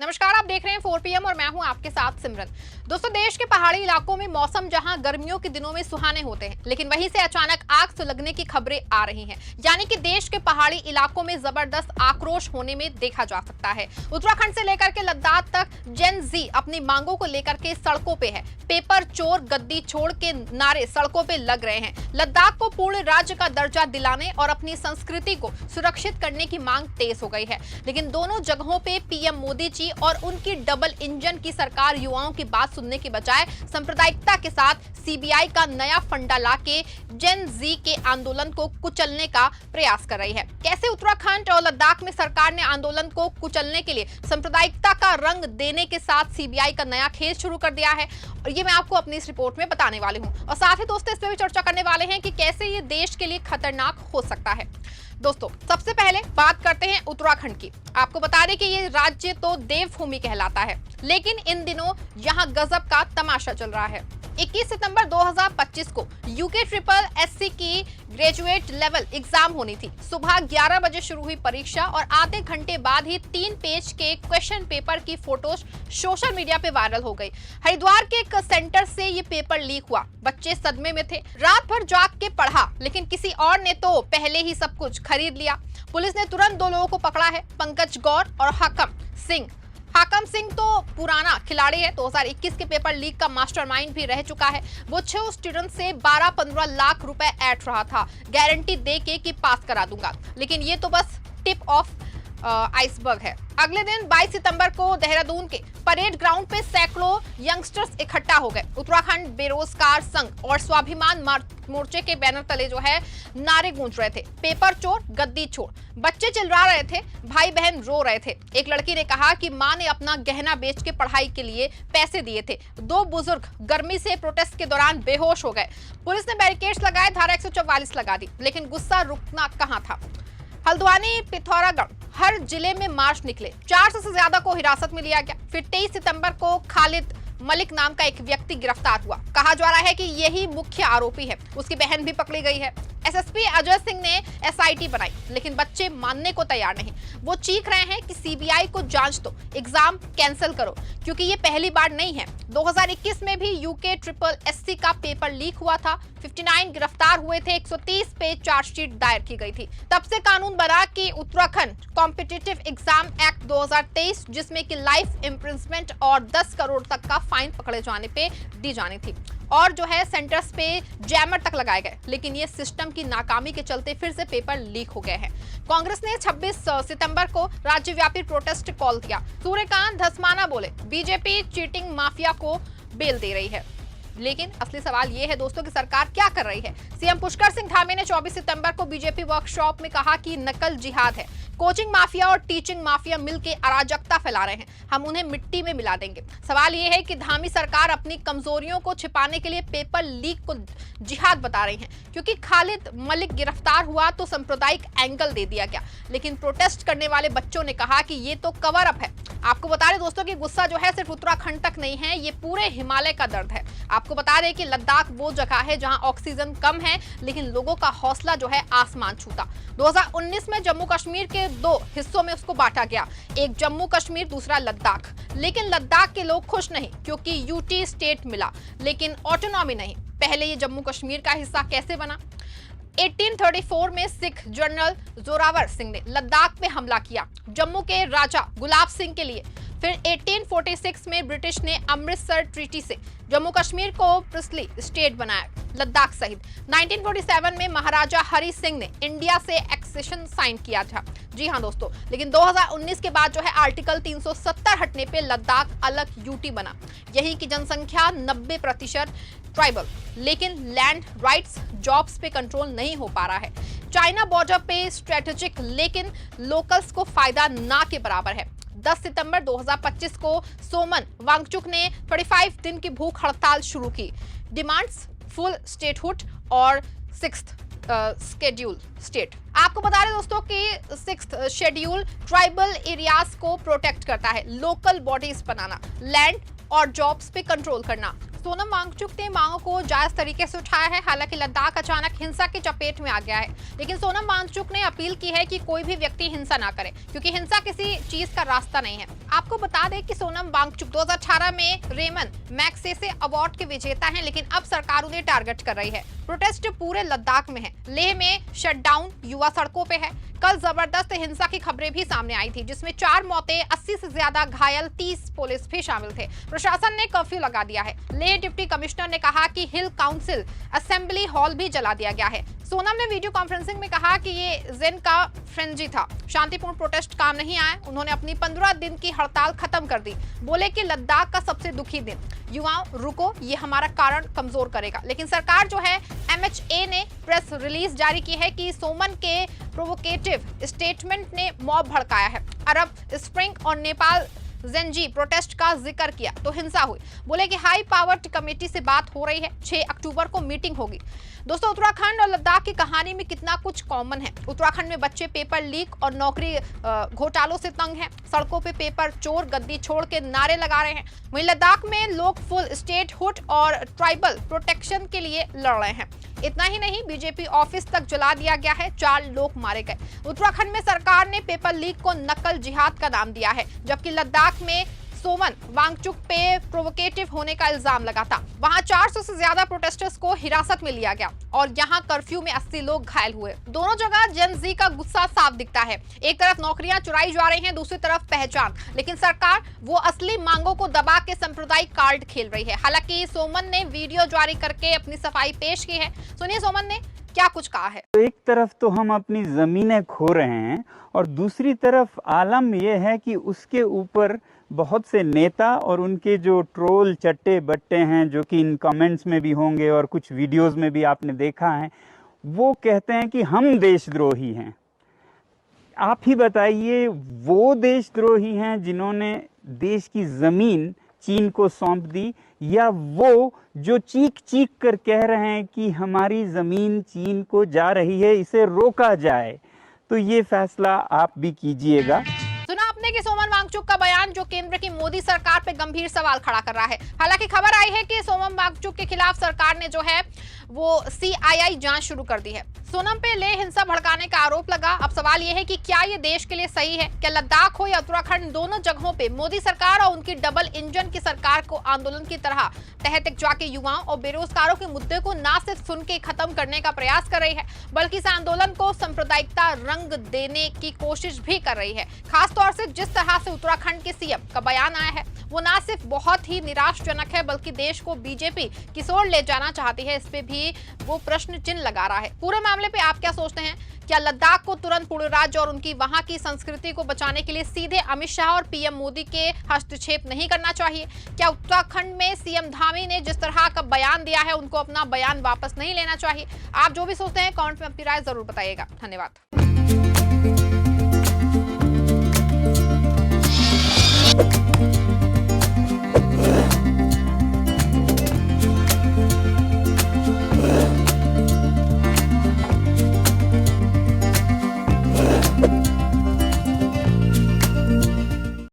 नमस्कार, आप देख रहे हैं 4 PM और मैं हूं आपके साथ सिमरन। दोस्तों, देश के पहाड़ी इलाकों में मौसम जहां गर्मियों के दिनों में सुहाने होते हैं, लेकिन वहीं से अचानक आग सुलगने की खबरें आ रही हैं। यानी कि देश के पहाड़ी इलाकों में जबरदस्त आक्रोश होने में देखा जा सकता है। उत्तराखंड से लेकर के लद्दाख तक जेन जी अपनी मांगों को लेकर के सड़कों पे है। पेपर चोर गद्दी छोड़ के नारे सड़कों पे लग रहे हैं। लद्दाख को पूर्ण राज्य का दर्जा दिलाने और अपनी संस्कृति को सुरक्षित करने की मांग तेज हो गई है। लेकिन दोनों जगहों पे पीएम मोदी जी और उनकी डबल इंजन की सरकार युवाओं की बात सुनने के बजाय सांप्रदायिकता के साथ सीबीआई का नया फंडा लाके जेन जी के आंदोलन को कुचलने का प्रयास कर रही है। कैसे उत्तराखंड और लद्दाख में सरकार ने आंदोलन को कुचलने के लिए सांप्रदायिकता का रंग देने के साथ सीबीआई का नया खेल शुरू कर दिया है, और ये मैं आपको अपनी इस रिपोर्ट में बताने वाली हूँ। और साथ ही दोस्तों, इस पर भी चर्चा करने वाले हैं कि कैसे ये देश के लिए खतरनाक हो सकता है। दोस्तों, सबसे पहले बात करते हैं उत्तराखंड की। आपको बता दें कि ये राज्य तो देवभूमि कहलाता है, लेकिन इन दिनों यहाँ गजब का तमाशा चल रहा है। 21 सितंबर 2025 को यूके ट्रिपल एससी की ग्रेजुएट लेवल एग्जाम होनी थी। सुबह 11 बजे शुरू हुई परीक्षा और आधे घंटे बाद ही 3 पेज के क्वेश्चन पेपर की फोटोज सोशल मीडिया पे वायरल हो गई। हरिद्वार के एक सेंटर से ये पेपर लीक हुआ। बच्चे सदमे में थे। रात भर जाग के पढ़ा, लेकिन किसी और ने तो पहले ही सब कुछ खरीद लिया। पुलिस ने तुरंत 2 लोगों को पकड़ा है, पंकज गौर और हाकम सिंह। हाकम सिंह तो पुराना खिलाड़ी है, 2021 के पेपर लीक का मास्टरमाइंड भी रह चुका है। वो 6 स्टूडेंट से 12-15 लाख रुपए ऐंठ रहा था, गारंटी दे के कि पास करा दूंगा। लेकिन ये तो बस टिप ऑफ आइसबर्ग है। अगले दिन 22 सितंबर को देहरादून के परेड ग्राउंड पे सैकड़ों यंगस्टर्स इकट्ठा हो गए। उत्तराखंड बेरोजगार संघ और स्वाभिमान मोर्चे के बैनर तले जो है नारे गूंज रहे थे, पेपर चोर गद्दी छोड़। बच्चे चिल्ला रहे थे, भाई बहन रो रहे थे। एक लड़की ने कहा कि मां ने अपना गहना बेच के पढ़ाई के लिए पैसे दिए थे। 2 बुजुर्ग गर्मी से प्रोटेस्ट के दौरान बेहोश हो गए। पुलिस ने बैरिकेड्स लगाए, धारा 144 लगा दी, लेकिन गुस्सा रुकना कहां था। हल्द्वानी, पिथौरागढ़, हर जिले में मार्च निकले। 400 से ज्यादा को हिरासत में लिया गया। फिर 23 सितंबर को खालिद मलिक नाम का एक व्यक्ति गिरफ्तार हुआ। कहा जा रहा है कि यही मुख्य आरोपी है। उसकी बहन भी पकड़ी गई है। एसएसपी अजय सिंह ने एसआईटी बनाई, लेकिन बच्चे मानने को तैयार नहीं। वो चीख रहे हैं कि सीबीआई को जांच दो, एग्जाम कैंसिल करो, क्योंकि ये पहली बार नहीं है। 2021 में भी यूके ट्रिपल एससी का पेपर लीक हुआ था। 59 गिरफ्तार हुए थे। 130 पे चार्जशीट दायर की गई थी। तब से कानून बना कि उत्तराखंड कॉम्पिटिटिव एग्जाम एक्ट 2023, जिसमें कि लाइफ इम्प्रिजमेंट और 10 करोड़ तक का फाइन पकड़े जाने पे दी जानी थी, और जो है सेंटर्स पे जैमर तक लगाए गए। लेकिन ये सिस्टम की नाकामी के चलते फिर से पेपर लीक हो गए हैं। कांग्रेस ने 26 सितंबर को राज्यव्यापी प्रोटेस्ट कॉल किया। सूर्यकांत धस्माना बोले, बीजेपी चीटिंग माफिया को बेल दे रही है। लेकिन असली सवाल ये है दोस्तों कि सरकार क्या कर रही है। सीएम पुष्कर सिंह धामी ने 24 सितंबर को बीजेपी वर्कशॉप में कहा कि नकल जिहाद है। कोचिंग माफिया और टीचिंग माफिया मिलकर अराजकता फैला रहे हैं, हम उन्हें मिट्टी में मिला देंगे। सवाल ये है कि धामी सरकार अपनी कमजोरियों को छिपाने के लिए पेपर लीक को जिहाद बता रही है। क्योंकि खालिद मलिक गिरफ्तार हुआ तो सांप्रदायिक एंगल दे दिया गया, लेकिन प्रोटेस्ट करने वाले बच्चों ने कहा कि ये तो कवर अप है। आपको बता दें दोस्तों कि गुस्सा जो है सिर्फ उत्तराखंड तक नहीं है, ये पूरे हिमालय का दर्द है। आपको बता दें कि लद्दाख वो जगह है जहां ऑक्सीजन कम है, लेकिन लोगों का हौसला जो है आसमान छूता। 2019 में जम्मू कश्मीर के 2 हिस्सों में उसको बांटा गया, एक जम्मू कश्मीर, दूसरा लद्दाख। लेकिन लद्दाख के लोग खुश नहीं, क्योंकि यूटी स्टेट मिला, लेकिन ऑटोनॉमी नहीं। पहले ये जम्मू कश्मीर का हिस्सा कैसे बना? 1834 में सिख जनरल जोरावर सिंह ने लद्दाख में हमला किया, जम्मू के राजा गुलाब सिंह के लिए। फिर 1846 में ब्रिटिश ने अमृतसर ट्रीटी से जम्मू कश्मीर को प्रिंसली स्टेट बनाया, लद्दाख सहित। 1947 में महाराजा हरि सिंह ने इंडिया से एक्सेशन साइन किया था। जी हाँ दोस्तों, लेकिन 2019 के बाद जो है आर्टिकल 370 हटने पे लद्दाख अलग यूटी बना। यही की जनसंख्या 90% ट्राइबल, लेकिन लैंड राइट्स, जॉब्स पे कंट्रोल नहीं हो पा रहा है। चाइना बॉर्डर पे स्ट्रेटेजिक, लेकिन लोकल्स को फायदा ना के बराबर है। 10 सितंबर 2025 को सोमन वांगचुक ने 35 दिन की भूख हड़ताल शुरू की। डिमांड्स फुल स्टेटहुड और 6th शेड्यूल स्टेट। आपको बता रहे दोस्तों कि 6th शेड्यूल ट्राइबल एरियाज को प्रोटेक्ट करता है, लोकल बॉडीज बनाना, लैंड और जॉब्स पे कंट्रोल करना। सोनम वांगचुक ने मांगों को जायज तरीके से उठाया है। हालांकि लद्दाख अचानक हिंसा की चपेट में आ गया है, लेकिन सोनम वांगचुक ने अपील की है कि कोई भी व्यक्ति हिंसा ना करे, क्योंकि हिंसा किसी चीज का रास्ता नहीं है। आपको बता दें कि सोनम वांगचुक 2018 में रेमन मैग्सेसे अवार्ड के विजेता हैं, लेकिन अब सरकार उन्हें टारगेट कर रही है। प्रोटेस्ट पूरे लद्दाख में है। लेह में शटडाउन, युवा सड़कों पे है। कल जबरदस्त हिंसा की खबरें भी सामने आई थी, जिसमें 4 मौतें, 80 से ज्यादा घायल, 30 पुलिस भी शामिल थे। प्रशासन ने कर्फ्यू लगा दिया है। लेह डिप्टी कमिश्नर ने कहा कि हिल काउंसिल असेंबली हॉल भी जला दिया गया है। सोनम ने वीडियो कॉन्फ्रेंसिंग में कहा कि ये जेन का फ्रेंजी था, शांतिपूर्ण प्रोटेस्ट काम नहीं आया। उन्होंने अपनी 15 दिन की हड़ताल खत्म कर दी। बोले कि लद्दाख का सबसे दुखी दिन, युवाओं रुको, ये हमारा कारण कमजोर करेगा। लेकिन सरकार जो है, MHA ने प्रेस रिलीज जारी की है कि सोमन के प्रोवोकेटिव स्टेटमेंट ने मॉब भड़काया है। अरब स्प्रिंग और नेपाल जेनजी प्रोटेस्ट का जिक्र किया तो हिंसा हुई। बोले कि हाई पावर्ड कमेटी से बात हो रही है, 6 अक्टूबर को मीटिंग होगी। दोस्तों, उत्तराखंड और लद्दाख की कहानी में कितना कुछ कॉमन है। उत्तराखंड में बच्चे पेपर लीक और नौकरी घोटालों से तंग हैं। सड़कों पे पेपर चोर गद्दी छोड़ के नारे लगा रहे हैं। वहीं लद्दाख में लोग फुल स्टेटहुड और ट्राइबल प्रोटेक्शन के लिए लड़ रहे हैं। इतना ही नहीं, बीजेपी ऑफिस तक जला दिया गया है, 4 लोग मारे गए। उत्तराखंड में सरकार ने पेपर लीक को नकल जिहाद का नाम दिया है, जबकि लद्दाख में सोमन वांगचुक पे प्रोवोकेटिव होने का इल्जाम लगा था। वहां 400 से ज्यादा प्रोटेस्टर्स को हिरासत में लिया गया और यहां कर्फ्यू में 80 लोग घायल हुए। दोनों जगह जेन जी का गुस्सा साफ दिखता है। एक तरफ नौकरियां चुराई जा रही हैं, दूसरी तरफ पहचान। लेकिन सरकार वो असली मांगों को दबा के सांप्रदायिक कार्ड खेल रही है। हालांकि सोमन ने वीडियो जारी करके अपनी सफाई पेश की है। सुनिए सोमन ने क्या कुछ कहा है। तो एक तरफ तो हम अपनी जमीनें खो रहे हैं और दूसरी तरफ आलम यह है कि उसके ऊपर बहुत से नेता और उनके जो ट्रोल चट्टे बट्टे हैं, जो कि इन कमेंट्स में भी होंगे और कुछ वीडियोस में भी आपने देखा है, वो कहते हैं कि हम देशद्रोही हैं। आप ही बताइए, वो देशद्रोही हैं जिन्होंने देश की जमीन चीन को सौंप दी, या वो जो चीख चीख कर कह रहे हैं कि हमारी जमीन चीन को जा रही है, इसे रोका जाए? तो ये फैसला आप भी कीजिएगा। सुना आपने कि सोमन वांगचुक का बयान, जो केंद्र की मोदी सरकार पे गंभीर सवाल खड़ा कर रहा है। हालांकि खबर आई है कि सोमन वांगचुक के खिलाफ सरकार ने जो है वो CII जांच शुरू कर दी है। सोनम पे लेह हिंसा भड़काने का आरोप लगा। अब सवाल यह है कि क्या ये देश के लिए सही है? क्या लद्दाख हो या उत्तराखंड, दोनों जगहों पे मोदी सरकार और उनकी डबल इंजन की सरकार को आंदोलन की तरह तह तक जाके युवाओं और बेरोजगारों के मुद्दे को ना सिर्फ सुन के खत्म करने का प्रयास कर रही है, बल्कि इस आंदोलन को सांप्रदायिकता रंग देने की कोशिश भी कर रही है। खासतौर से जिस तरह से उत्तराखंड के CM का बयान आया है, वो ना सिर्फ बहुत ही निराशजनक है, बल्कि देश को बीजेपी की ओर ले जाना चाहती है। इस पे भी वो प्रश्न चिन्ह लगा रहा है। पूरे मामले पे आप क्या सोचते हैं? क्या लद्दाख को तुरंत पूर्ण राज्य और उनकी वहां की संस्कृति को बचाने के लिए सीधे अमित शाह और PM मोदी के हस्तक्षेप नहीं करना चाहिए? क्या उत्तराखंड में CM धामी ने जिस तरह का बयान दिया है, उनको अपना बयान वापस नहीं लेना चाहिए? आप जो भी सोचते हैं कमेंट में अपनी राय जरूर बताइएगा। धन्यवाद।